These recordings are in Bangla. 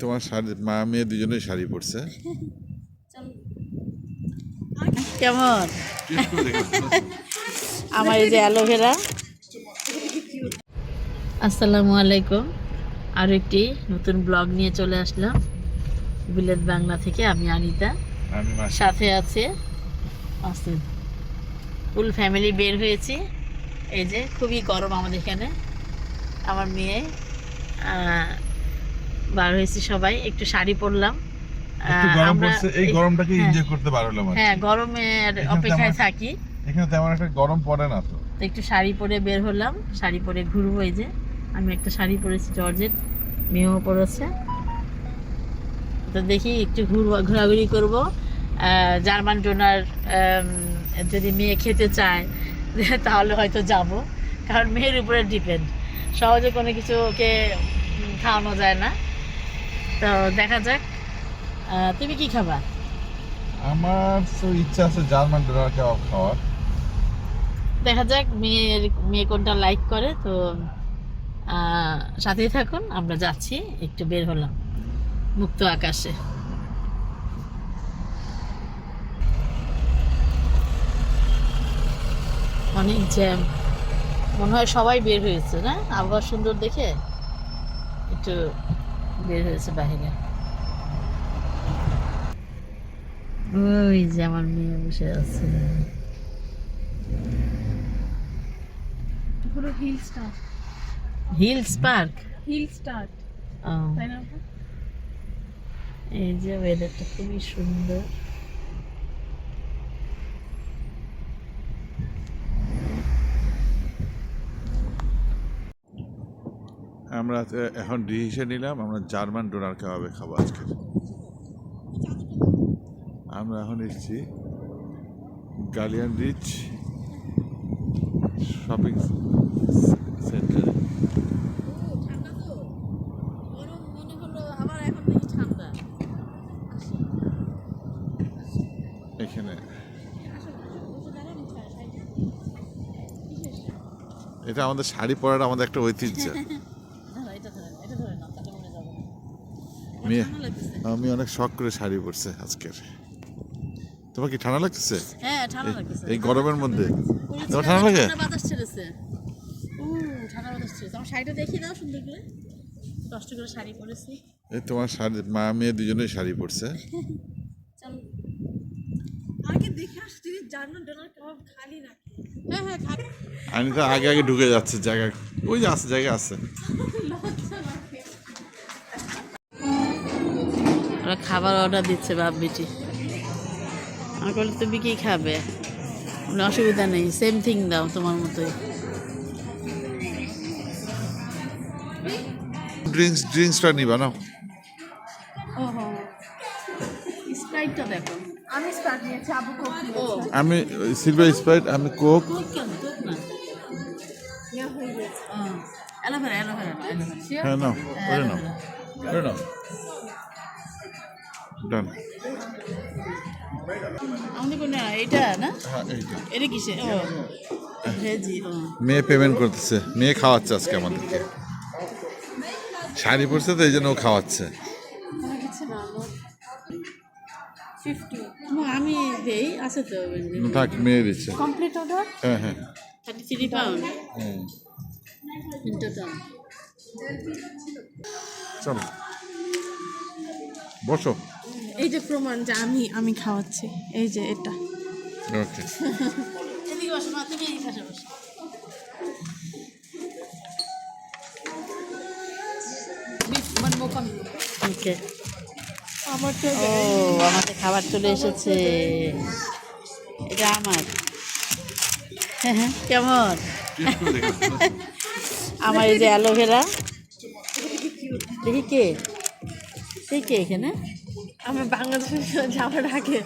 তোমার শাড়ি মা মেয়ে দুজনেই শাড়ি পরছে। কেমন আমার এই যে অ্যালোভেরা। আসসালামু আলাইকুম, আরও একটি নতুন ব্লগ নিয়ে চলে আসলাম বিলেত বাংলা থেকে। আমি আনিতা, সাথে আছে আসিফ। ফুল ফ্যামিলি বের হয়েছি। এই যে খুবই গরম আমাদের এখানে, আমার মেয়ে বার হয়েছি, সবাই একটু শাড়ি পরলাম। এই গরমটাকে এনজয় করতে পারলাম। হ্যাঁ, গরমের অপেক্ষায় থাকি। এখানে তেমন একটা গরম পড়ে না তো একটু শাড়ি পরে বের হলাম, শাড়ি পরে ঘুরবো। এই যে আমি একটা শাড়ি পরেছি জর্জেট, মেয়েও পরেছে। তো দেখি একটু ঘোরাঘুরি করব। জার্মান ডোনার যদি মেয়ে খেতে চায় তাহলে হয়তো যাব, কারণ মেয়ের উপরে ডিপেন্ড, সহজে কোনো কিছু ওকে খাওয়ানো যায় না। তো দেখা যাক, তুমি কি খাবা? আমার তো ইচ্ছা আছে জার্মান ডোনার কাবাব খাওয়ার। দেখা যাক মেয়ে কোনটা লাইক করে। তো সাথেই থাকুন, আমরা যাচ্ছি, একটু বের হলাম মুক্ত আকাশে। অনেক জ্যাম, মনে হয় সবাই বের হয়েছে না, আবহাওয়া সুন্দর দেখে একটু বের হয়েছে বাহিরে। ওই যে আমার মেয়ে বসে আছে। পুরো hill start, hills park, hill start, তাই না? এই যে ওয়েদারটা খুবই সুন্দর। আমরা এখন ডিসিশন নিলাম আমরা জার্মান ডোনার কাবাবে খাবো আজকে। আমরা এখন এসেছি গালিয়ান রিচ শপিং সেন্টারে। এখানে এটা আমাদের শাড়ি পরাটা আমাদের একটা ঐতিহ্য। আমি অনেক শখ করে শাড়ি পরছে আজকের। তোমার কি ঠান্ডা লাগতেছে? হ্যাঁ, ঠান্ডা লাগতেছে এই গরমের মধ্যে। তোমার ঠান্ডা লাগে? বাতাস ছেড়েছে, ঠান্ডা বাতাস ছেড়েছে। আমার শাড়িটা দেখিয়ে দাও সুন্দর করে, কষ্ট করে শাড়ি পরেছি। এই তোমার শাড়ি মা মেয়ে দুজনেই শাড়ি পরছে। চলো আগে দেখে আসছি জার্মান ডোনার কাবাব খালি নাকি? হ্যাঁ হ্যাঁ, খাবো। আমি তো আগে আগে ঢুকে যাচ্ছে জায়গা, ওই যে আছে জায়গা আছে। ওরা খাবার অর্ডার দিচ্ছে, বাপ বেটি। আমি বলি তুমি কি খাবে? বলে অসুবিধা নেই, সেম থিং দাও তোমার মতোই। ড্রিঙ্কসটা নিবা না? ওহো, স্প্রাইটটা দেখো। আমি স্টার্ট নিয়েছি, আবু কোক ও, আমি সিলভার স্প্রাইট, আমি কোক। কোক কেন? কোক না, নেওয়া হয়ে গেছে। অ্যালোভেরা, অ্যালোভেরা, হ্যাঁ নাও, ওরে নাও, ওরে নাও। ডান। আমাদের কোন এটা না, হ্যাঁ এইটা। এটা কিসে? ও ভেজি। মেয়ে পেমেন্ট করতেছে, মেয়ে খাওয়াচ্ছে আজকে আমাদেরকে। শাড়ি পরছে তো এই জন্য ও খাওয়াচ্ছে। আমি দেই, আছে তো থাক, মেয়ে দিচ্ছে। Complete order. হ্যাঁ হ্যাঁ 33 পাউন্ড। হুম। চলো বসো। এই যে প্রমাণ যে আমি খাওয়াচ্ছি, এই যে এটা। ওকে। এদিকে বসো মা, তুমি এই পাশে বসো। ওকে, আমার তো ও আমাদের খাবার চলে এসেছে। এটা আমার। হ্যাঁ হ্যাঁ, কেমন আমার এই যে অ্যালোভেরা। দেখি কে, সেই কে এখানে? আমি বাংলাদেশে যাওয়ার আগে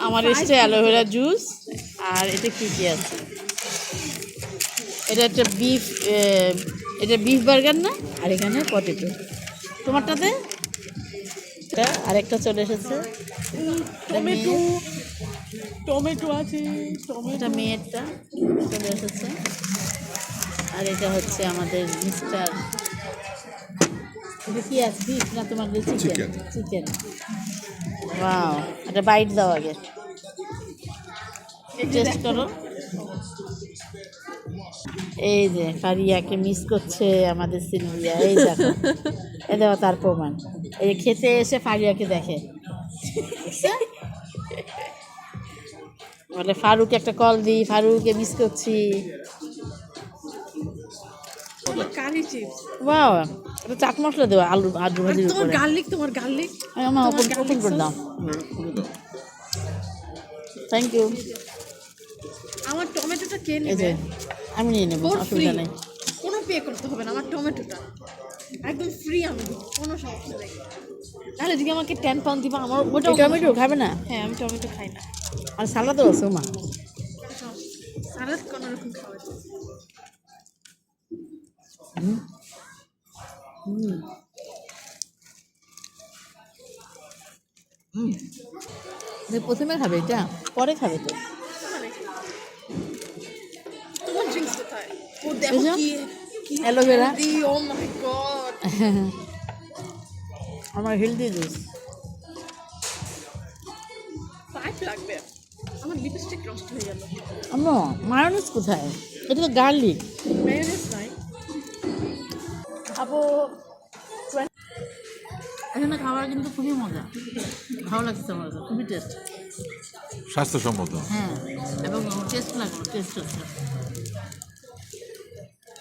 আমার এসছে অ্যালোভেরা জুস। আর এটা কি কি আছে? এটা একটা বিফ, এটা বিফ বার্গার না? আর এখানে পটেটো। তোমারটাতে আরেকটা চলে এসেছে, টমেটো, টমেটো আছে, এটা মেয়েরটা চলে এসেছে। আর এটা হচ্ছে আমাদের মিস্টার এটা কি আছে বিফ না তোমার চিকেন? Chicken. চিকেন। ওয়াও, এটা বাইট দাও আগে, টেস্ট করো। এই যে ফারিয়াকে মিস করছে আমাদের সিলভিয়া, এই দেখো, এই দেখো তার প্রমাণ। এই যে খেতে এসে ফারিয়াকে দেখে, দেখছো? বলে ফারুক একটা কল দিই, ফারুককে মিস করছি। কারি চিপস। ওয়াও, এটা চাট মশলা দেওয়া আলু আলু ভাজির তোমার উপরে। গার্লিক, তোমার গার্লিক। আমার তোমার ওপেন garlic করে sauce? দাও। Thank you. আমার টমেটোটা কে এই নেবে? যে আমি নিয়ে নেবো, For অসুবিধা free। নেই। কোনো পে করতে হবে না, আমার টমেটোটা একদম ফ্রি, আমি দিব, কোনো সমস্যা নেই। তাহলে যদি আমাকে 10 পাউন্ড দিবা, আমার ওটাও এই টমেটো খাবে না? হ্যাঁ, আমি টমেটো খাই না। আর সালাদও আছে মা। সালাদ কোনো রকম খাওয়া যায়। তুমি প্রথমে খাবে এটা, পরে খাবে তো। তোমার ড্রিঙ্কস কোথায়? ও দেখো বুঝছো? কি কি অ্যালোভেরা। ও মাই গড। আমার হেলদি জুস। 5 লাগবে। আমার লিপস্টিক নষ্ট হয়ে গেল। আম্মু মায়োনিজ কোথায়? এটা তো গার্লিক। মেয়োনেজ নাই। আপু এখানে খাবার কিন্তু খুবই মজা, ভালো লাগছে আমার কাছে, খুবই টেস্ট। স্বাস্থ্যসম্মত। হ্যাঁ, এবং টেস্ট লাগলো, টেস্ট হচ্ছে।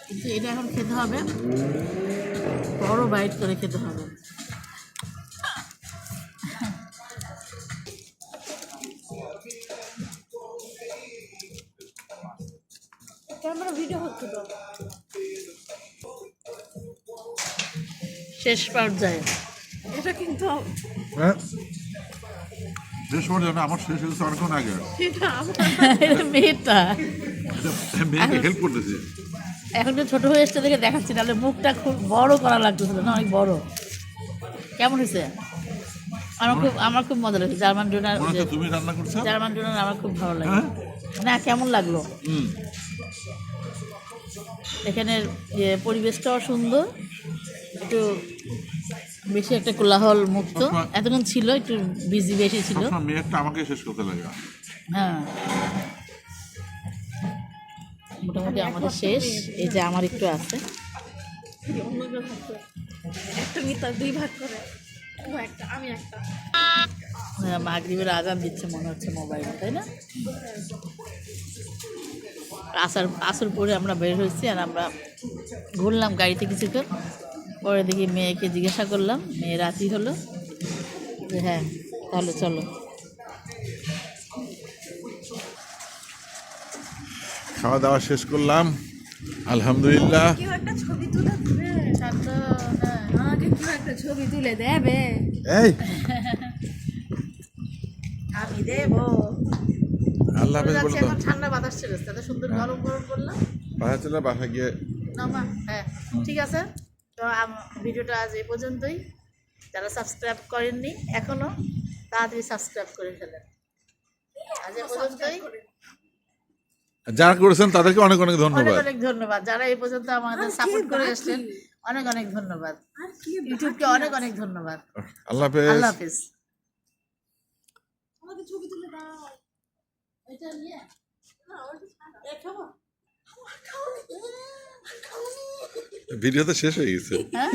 কিন্তু এটা এখন খেতে হবে, বড় বাইট করে খেতে হবে। ক্যামেরা ভিডিও হচ্ছে তো। শেষ পর্যায়ে এটা কিন্তু হ্যাঁ, শেষ পর্যন্ত আমার শেষ হয়েছে অনেকক্ষণ আগে। এটা আমার এটা মেয়েটা মেয়েকে হেল্প করতেছি। এখন তো ছোট হয়ে এসছে দেখে দেখাচ্ছি, তাহলে মুখটা খুব বড় করা লাগতেছিল না, অনেক বড়। কেমন হয়েছে? আমার খুব মজা লাগছে। জার্মান ডোনার, মনে হচ্ছে তুমি রান্না করছো। জার্মান ডোনার আমার খুব ভালো লাগে। হ্যাঁ? না, কেমন লাগলো? হুম। এখানের পরিবেশটাও সুন্দর, একটু বেশি একটা কোলাহল মুক্ত। এতক্ষণ ছিল একটু বিজি বেশি ছিল। সবসময় মেয়েরটা আমাকে শেষ করতে লাগে। হ্যাঁ, মোটামুটি আমাদের শেষ। এই যে আমার একটু আছে। অন্যগুলো থাকতো একটা নিতা 2 ভাগ করে, ও একটা আমি একটা। মাগরিবের আজান দিচ্ছে মনে হচ্ছে মোবাইলে, তাই না? আসর পরে আমরা বের হয়েছি, আর আমরা ঘুরলাম গাড়িতে কিছুক্ষণ। পরে দেখি মেয়েকে জিজ্ঞাসা করলাম, মেয়ে রাজি হলো যে হ্যাঁ তাহলে চলো। খাওয়া দাওয়া শেষ করলাম, আলহামদুলিল্লাহ। কেউ একটা ছবি তুলে দেবে, আমাকে কেউ একটা ছবি তুলে দেবে। এই আমি দেবো। আল্লাহ হাফেজ বলে দাও। এখন ঠান্ডা বাতাস ছিল, তাতে সুন্দর গরম গরম করলাম। বাসা চলে, বাসা গিয়ে না মা, হ্যাঁ ঠিক আছে। তো ভিডিওটা আজ এই পর্যন্তই। যারা সাবস্ক্রাইব করেননি এখনো, তাড়াতাড়ি সাবস্ক্রাইব করে ফেলেন। আজ এই পর্যন্তই। যারা করেছেন তাদেরকে অনেক অনেক অনেক ধন্যবাদ। অনেক ধন্যবাদ। যারা এই পর্যন্ত আমাদের সাপোর্ট করে এসেছেন, অনেক অনেক ধন্যবাদ। আর কি ইউটিউবকে অনেক অনেক ধন্যবাদ। আল্লাহ হাফেজ। আল্লাহ হাফিজ। আমাকে ছবি তুলে দাও। এটা নিয়ে না, ওটা ছাড়া। খাবো। ভিডিও তো শেষ হয়ে গেছে। হ্যাঁ